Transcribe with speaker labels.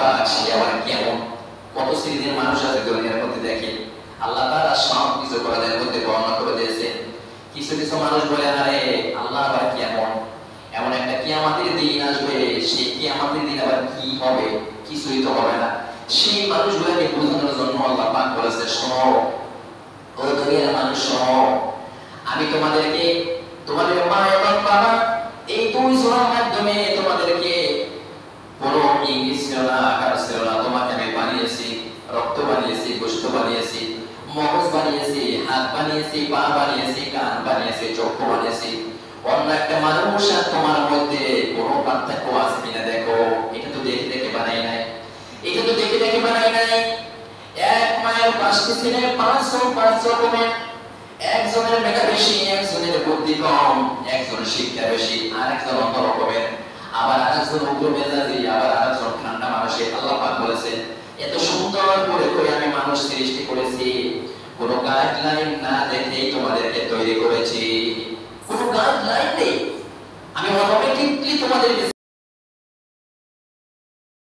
Speaker 1: পাক সে আবার কেমন। কত শ্রেণীর মানুষ আছে দুনিয়ার মধ্যে, দেখেন আল্লাহ তাআলা সব কিছু কোরআনের মধ্যে বর্ণনা করে দিয়েছে। কিছু কিছু মানুষ বলে আরে আল্লাহ আবার কেমন, এমন একটা কিয়ামতের দিন আসবে, সেই কিয়ামতের দিন আবার কি হবে, কিছুই তো হবে না। সেই মানুষগুলোকে বোঝানোর জন্য আল্লাহ পাক বলেছে, শোনো ও দুনিয়ার মানুষ শোনো, আমি তোমাদের মা এবং বাবা এই দুই সূরার মাধ্যমে তোমাদেরকে কোনো ইংলিশ ছিল না, আকার ছিল না, তোমাকে আমি বানিয়েছি, রক্ত বানিয়েছি, গোশত বানিয়েছি, মগজ বানিয়েছি, হাত বানিয়েছি, পা বানিয়েছি, কান বানিয়েছি, চক্ষু বানিয়েছি। অন্য একটা মানুষ আর তোমার মধ্যে কোনো পার্থক্য আছে কিনা দেখো। এটা তো দেখে দেখে বানাই নাই, এটা তো দেখে দেখে বানাই নাই। এক মায়ের 5টি ছেলে, 5 রকমের, একজনের মেধা বেশি, একজনের বুদ্ধি কম, একজনের শিক্ষা বেশি, আরেকজন অন্য রকমের, আবার আরেকজন উগ্র মেজাজি, আবার আরেকজন ঠান্ডা মানসিক। আল্লাহ পাক বলেছেন এত সুন্দর করে করে আমি মানুষ সৃষ্টি করেছি, কোনো গাইডলাইন না দেখেই তোমাদেরকে তৈরি করেছি, কোনো গাইডলাইন নেই। আমি অটোমেটিকলি তোমাদেরকে